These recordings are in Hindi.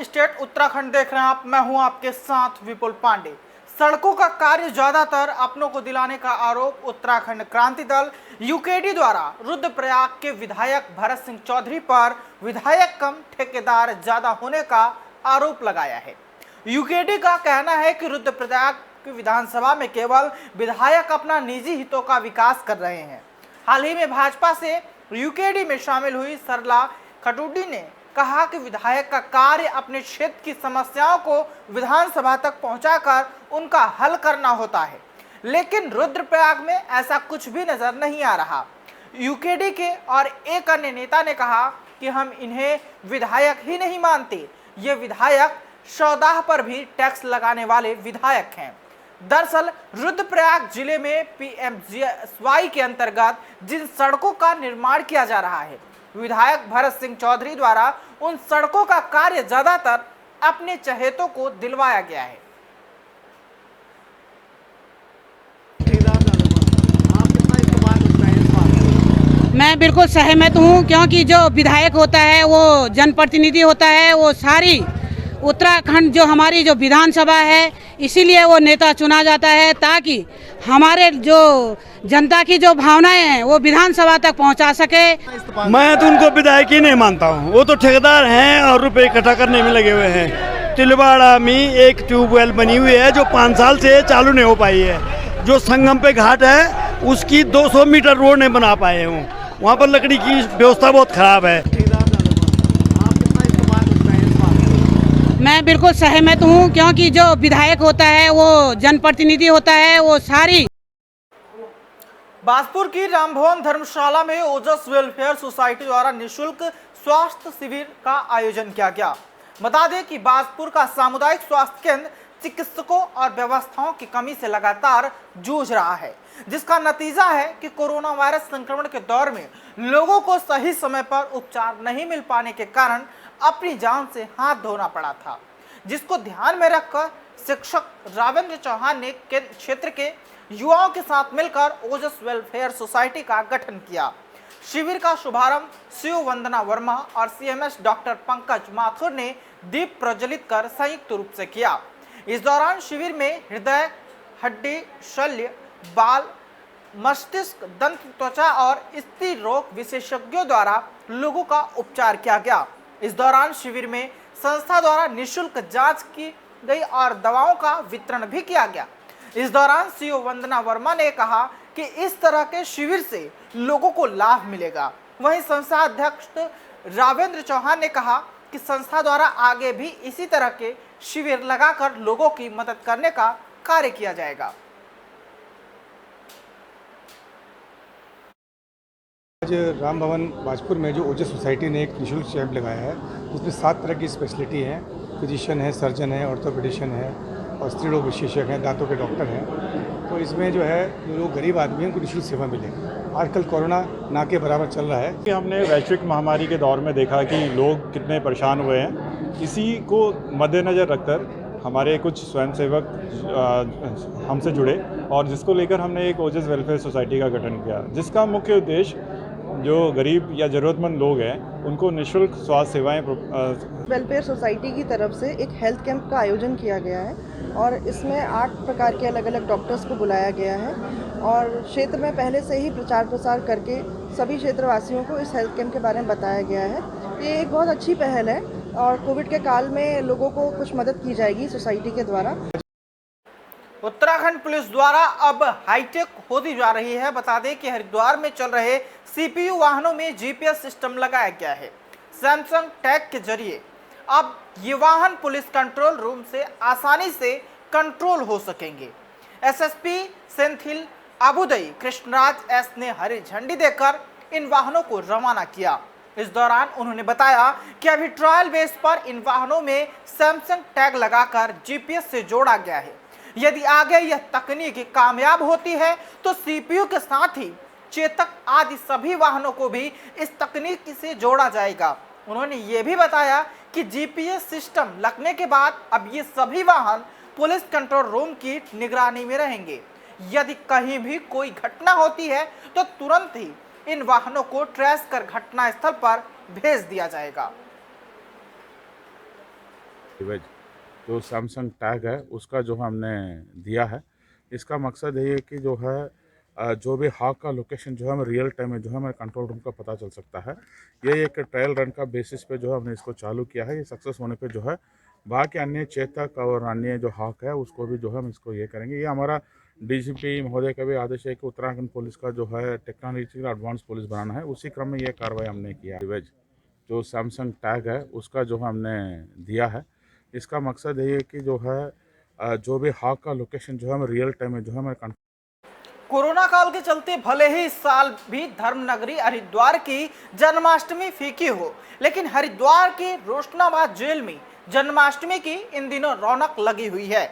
स्टेट उत्तराखंड देख रहे हैं आप। मैं हूं आपके साथ विपुल पांडे। सड़कों का कार्य ज्यादातर अपनों को दिलाने का आरोप उत्तराखंड क्रांति दल यूकेडी द्वारा रुद्रप्रयाग के विधायक भरत सिंह चौधरी पर विधायक कम ठेकेदार ज्यादा होने का आरोप लगाया है। यूकेडी का कहना है कि रुद्रप्रयाग की विधानसभा में केवल विधायक अपना निजी हितों का विकास कर रहे हैं। हाल ही में भाजपा से यूकेडी में शामिल हुई सरला खटूडी ने कहा कि विधायक का कार्य अपने क्षेत्र की समस्याओं को विधानसभा तक पहुंचाकर उनका हल करना होता है, लेकिन रुद्रप्रयाग में ऐसा कुछ भी नजर नहीं आ रहा। यूकेडी के और एक अन्य नेता ने कहा कि हम इन्हें विधायक ही नहीं मानते, ये विधायक सौदाह पर भी टैक्स लगाने वाले विधायक हैं। दरअसल रुद्रप्रयाग जिले में पीएमजीएसवाई के अंतर्गत जिन सड़कों का निर्माण किया जा रहा है, विधायक भरत सिंह चौधरी द्वारा उन सड़कों का कार्य ज्यादातर अपने चहेतों को दिलवाया गया है। मैं बिल्कुल सहमत हूँ, क्योंकि जो विधायक होता है वो जनप्रतिनिधि होता है, वो सारी उत्तराखंड जो हमारी जो विधानसभा है, इसीलिए वो नेता चुना जाता है ताकि हमारे जो जनता की जो भावनाएं हैं वो विधानसभा तक पहुंचा सके। मैं तो उनको विधायक ही नहीं मानता हूं, वो तो ठेकेदार हैं और रुपए इकट्ठा करने में लगे हुए हैं। तिलवाड़ा में एक ट्यूबवेल बनी हुई है जो 5 साल से चालू नहीं हो पाई है। जो संगम पे घाट है उसकी 200 मीटर रोड नहीं बना पाए हूँ, वहाँ पर लकड़ी की व्यवस्था बहुत खराब है। मैं बिल्कुल सहमत हूँ, क्योंकि जो विधायक होता है वो जनप्रतिनिधि होता है, वो सारी। बाजपुर की रामभवन धर्मशाला में ओजस वेलफेयर सोसाइटी द्वारा निःशुल्क स्वास्थ्य शिविर का आयोजन किया गया। बता दें कि बाजपुर का सामुदायिक स्वास्थ्य केंद्र चिकित्सकों और व्यवस्थाओं की कमी से लगातार जूझ रहा है, जिसका नतीजा है कि कोरोना वायरस संक्रमण के दौर में लोगों को सही समय पर उपचार नहीं मिल पाने के कारण अपनी जान से हाथ धोना पड़ा था, जिसको ध्यान में रखकर शिक्षक रावेंद्र चौहान ने क्षेत्र के युवाओं के साथ मिलकर ओजस वेलफेयर सोसाइटी का गठन किया। शिविर का शुभारंभ सीओ वंदना वर्मा और सीएमएस डॉक्टर पंकज माथुर ने दीप प्रज्वलित कर संयुक्त रूप से किया। इस दौरान शिविर में हृदय, हड्डी, शल्य, बाल, मस्तिष्क, दंत, त्वचा और स्त्री रोग विशेषज्ञों द्वारा लोगों का उपचार किया गया। इस दौरान शिविर में संस्था द्वारा निःशुल्क जांच की गई और दवाओं का वितरण भी किया गया। इस दौरान सीओ वंदना वर्मा ने कहा कि इस तरह के शिविर से लोगों को लाभ मिलेगा। वहीं संस्था अध्यक्ष रावेंद्र चौहान ने कहा कि संस्था द्वारा आगे भी इसी तरह के शिविर लगाकर लोगों की मदद करने का कार्य किया जाएगा। आज राम भवन बाजपुर में जो ओजस सोसाइटी ने एक निःशुल्क कैंप लगाया है, जिसमें 7 तरह की स्पेशलिटी हैं। फिजिशियन है, सर्जन है, ऑर्थोपेडिशियन है और स्त्री रोग विशेषज्ञ हैं, दांतों के डॉक्टर हैं। तो इसमें जो है जो लोग गरीब आदमी हैं उनको निःशुल्क सेवा मिलेगी। आजकल कोरोना ना के बराबर चल रहा है। हमने वैश्विक महामारी के दौर में देखा कि लोग कितने परेशान हुए हैं। इसी को मद्देनज़र रखकर हमारे कुछ स्वयंसेवक हमसे जुड़े और जिसको लेकर हमने एक ओजस वेलफेयर सोसाइटी का गठन किया, जिसका मुख्य उद्देश्य जो गरीब या ज़रूरतमंद लोग हैं उनको निःशुल्क स्वास्थ्य सेवाएं। वेलफेयर सोसाइटी की तरफ से एक हेल्थ कैंप का आयोजन किया गया है और इसमें 8 प्रकार के अलग अलग डॉक्टर्स को बुलाया गया है और क्षेत्र में पहले से ही प्रचार प्रसार करके सभी क्षेत्रवासियों को इस हेल्थ कैंप के बारे में बताया गया है। ये एक बहुत अच्छी पहल है और कोविड के काल में लोगों को कुछ मदद की जाएगी सोसाइटी के द्वारा। उत्तराखंड पुलिस द्वारा अब हाईटेक होती जा रही है। बता दें कि हरिद्वार में चल रहे सीपीयू वाहनों में जीपीएस सिस्टम लगाया गया है। सैमसंग टैग के जरिए अब ये वाहन पुलिस कंट्रोल रूम से आसानी से कंट्रोल हो सकेंगे। एसएसपी सेंथिल अबुदई कृष्णराज एस ने हरी झंडी देकर इन वाहनों को रवाना किया। इस दौरान उन्होंने बताया कि अभी ट्रायल बेस पर इन वाहनों में सैमसंग टैग लगाकर जीपीएस से जोड़ा गया है। यदि आगे यह तकनीक कामयाब होती है तो सीपीयू के साथ ही चेतक आदि सभी वाहनों को भी इस तकनीक से जोड़ा जाएगा। उन्होंने ये भी बताया कि जीपीएस सिस्टम लगने के बाद अब ये सभी वाहन पुलिस कंट्रोल रूम की निगरानी में रहेंगे। यदि कहीं भी कोई घटना होती है तो तुरंत ही इन वाहनों को ट्रेस कर घटना स्थल पर भेज दिया जाएगा। डिवाइस जो सैमसंग टैग है उसका जो हमने दिया है, इसका मकसद ये है कि जो है जो भी हॉक का लोकेशन जो है हमें रियल टाइम में जो है हमारे कंट्रोल रूम का पता चल सकता है। ये एक ट्रायल रन का बेसिस पे जो है हमने इसको चालू किया है। ये सक्सेस होने पे जो है बाकी अन्य चेतक और अन्य जो हॉक है उसको भी जो है हम इसको ये करेंगे। ये हमारा डीजीपी महोदय का भी आदेश है कि उत्तराखंड पुलिस का जो है टेक्नोलॉजिकल एडवांस पुलिस बनाना है, उसी क्रम में ये कार्रवाई हमने किया है। डिवाइस जो सैमसंग टैग है उसका जो हमने दिया है, इसका मकसद ये है कि जो है जो भी हॉक का लोकेशन जो है हमें रियल टाइम में जो है हमारे कोरोना काल के चलते भले ही इस साल भी धर्म नगरी हरिद्वार की जन्माष्टमी फीकी हो, लेकिन हरिद्वार की रोशनाबाद जेल में जन्माष्टमी की इन दिनों रौनक लगी हुई है,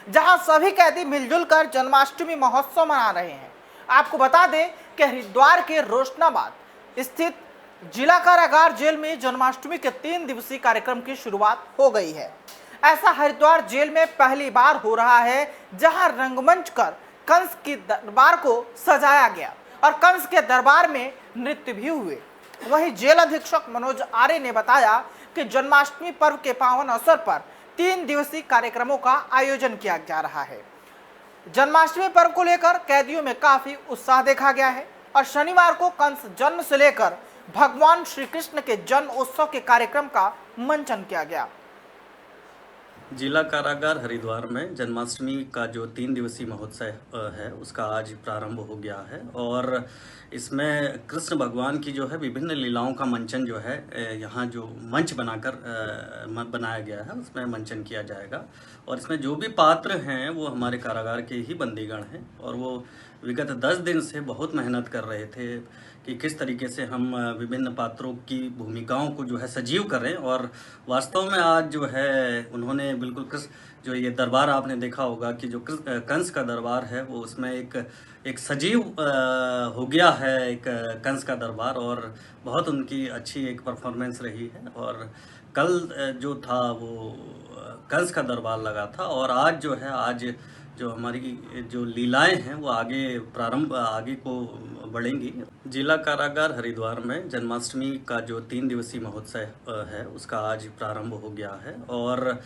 जहां सभी कैदी मिलजुल कर जन्माष्टमी महोत्सव मना रहे हैं। आपको बता दें कि हरिद्वार के रोशनाबाद स्थित जिला कारागार जेल में जन्माष्टमी के 3 दिवसीय कार्यक्रम की शुरुआत हो गई है। ऐसा हरिद्वार जेल में पहली बार हो रहा है, जहां रंगमंच कर कंस के दरबार को सजाया गया और कंस के दरबार में नृत्य भी हुए। वहीं जेल अधीक्षक मनोज आर्य ने बताया कि जन्माष्टमी पर्व के पावन अवसर पर 3 दिवसीय कार्यक्रमों का आयोजन किया जा रहा है। जन्माष्टमी पर्व को लेकर कैदियों में काफी उत्साह देखा गया है और शनिवार को कंस जन्म से लेकर भगवान श्री कृष्ण के जन्म उत्सव के कार्यक्रम का मंचन किया गया। जिला कारागार हरिद्वार में जन्माष्टमी का जो 3 दिवसीय महोत्सव है उसका आज प्रारंभ हो गया है और इसमें कृष्ण भगवान की जो है विभिन्न लीलाओं का मंचन जो है यहाँ जो मंच बनाकर बनाया गया है उसमें मंचन किया जाएगा। और इसमें जो भी पात्र हैं वो हमारे कारागार के ही बंदीगण हैं और वो विगत 10 दिन से बहुत मेहनत कर रहे थे कि किस तरीके से हम विभिन्न पात्रों की भूमिकाओं को जो है सजीव करें। और वास्तव में आज जो है उन्होंने बिल्कुल जो ये दरबार आपने देखा होगा कि जो कंस का दरबार है वो उसमें एक सजीव हो गया है, एक कंस का दरबार, और बहुत उनकी अच्छी एक परफॉर्मेंस रही है। और कल जो था वो कंस का दरबार लगा था और आज जो है आज जो हमारी जो लीलाएं हैं वो आगे को बढ़ेंगी। जिला कारागार हरिद्वार में जन्माष्टमी का जो 3 दिवसीय महोत्सव है उसका आज प्रारंभ हो गया है और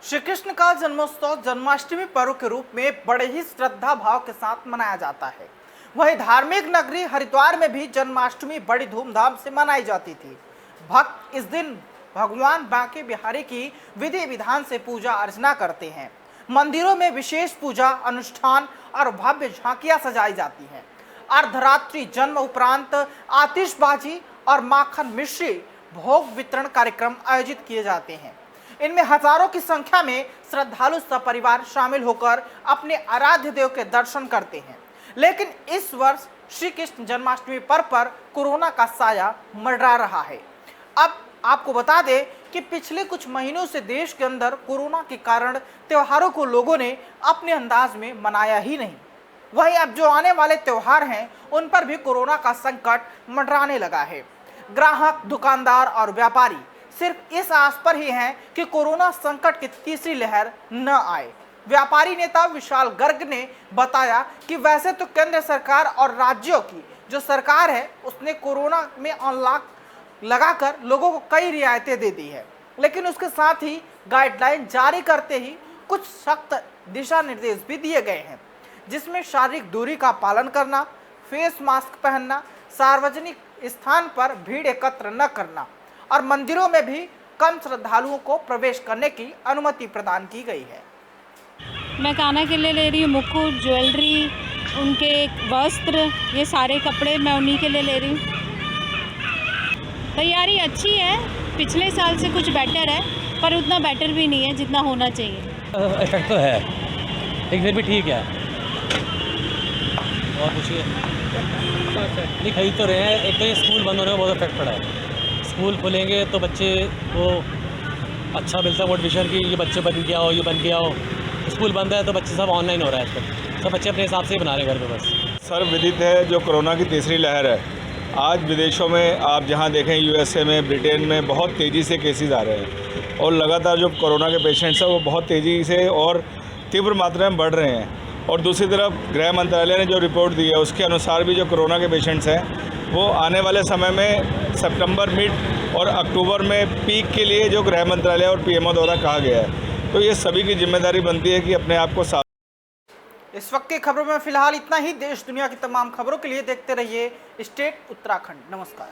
श्री कृष्ण का जन्मोत्सव जन्माष्टमी पर्व के रूप में बड़े ही श्रद्धा भाव के साथ मनाया जाता है। वहीं धार्मिक नगरी हरिद्वार में भी जन्माष्टमी बड़ी धूमधाम से मनाई जाती थी। भक्त इस दिन भगवान बांके बिहारी की विधि विधान से पूजा अर्चना करते हैं। मंदिरों में विशेष पूजा अनुष्ठान और भव्य झांकियां सजाई जाती हैं। अर्धरात्रि जन्म उपरांत आतिशबाजी और माखन मिश्री भोग वितरण कार्यक्रम आयोजित किए जाते हैं। इनमें हजारों की संख्या में श्रद्धालु सपरिवार शामिल होकर अपने आराध्य देव के दर्शन करते हैं। लेकिन इस वर्ष श्री कृष्ण जन्माष्टमी पर्व पर कोरोना का साया मंडरा रहा है। अब आपको बता दें कि पिछले कुछ महीनों से देश के अंदर कोरोना के कारण त्योहारों को लोगों ने अपने अंदाज में मनाया ही नहीं। वहीं अब जो आने वाले त्योहार हैं उन पर भी कोरोना का संकट मंडराने लगा है। ग्राहक, दुकानदार और व्यापारी सिर्फ इस आस पर ही हैं कि कोरोना संकट की तीसरी लहर न आए। व्यापारी नेता विशाल गर्ग ने बताया कि वैसे तो केंद्र सरकार और राज्यों की जो सरकार है उसने कोरोना में अनलॉक लगाकर लोगों को कई रियायतें दे दी है, लेकिन उसके साथ ही गाइडलाइन जारी करते ही कुछ सख्त दिशा निर्देश भी दिए गए हैं, जिसमें शारीरिक दूरी का पालन करना, फेस मास्क पहनना, सार्वजनिक स्थान पर भीड़ एकत्र न करना और मंदिरों में भी कम श्रद्धालुओं को प्रवेश करने की अनुमति प्रदान की गई है। मैं कान्हा के लिए ले रही हूँ मुकुट, ज्वेलरी, उनके वस्त्र, ये सारे कपड़े मैं उन्हीं के लिए ले रही हूँ। तैयारी अच्छी है, पिछले साल से कुछ बेटर है, पर उतना बेटर भी नहीं है जितना होना चाहिए। इफेक्ट तो है, लेकिन फिर भी ठीक है। और कुछ नहीं खरीद तो रहे हैं। एक तो ये स्कूल बंद होने का बहुत इफेक्ट पड़ा है। स्कूल खुलेंगे तो बच्चे को अच्छा मिलता है मोटिवेशन कि ये बच्चे बन गया हो, ये बन गया हो। स्कूल बंद है तो बच्चे सब ऑनलाइन हो रहा है आजकल। सब बच्चे अपने हिसाब से ही बना रहे हैं घर पे बस। सर्वविदित है जो कोरोना की तीसरी लहर है। आज विदेशों में आप जहां देखें, यूएसए में, ब्रिटेन में बहुत तेज़ी से केसेस आ रहे हैं और लगातार जो कोरोना के पेशेंट्स हैं वो बहुत तेज़ी से और तीव्र मात्रा में बढ़ रहे हैं। और दूसरी तरफ गृह मंत्रालय ने जो रिपोर्ट दी है उसके अनुसार भी जो कोरोना के पेशेंट्स हैं वो आने वाले समय में सितंबर मिड और अक्टूबर में पीक के लिए जो गृह मंत्रालय और पीएमओ द्वारा कहा गया है। तो ये सभी की जिम्मेदारी बनती है कि अपने आप को साफ। इस वक्त की खबरों में फिलहाल इतना ही। देश दुनिया की तमाम खबरों के लिए देखते रहिए स्टेट उत्तराखंड। नमस्कार।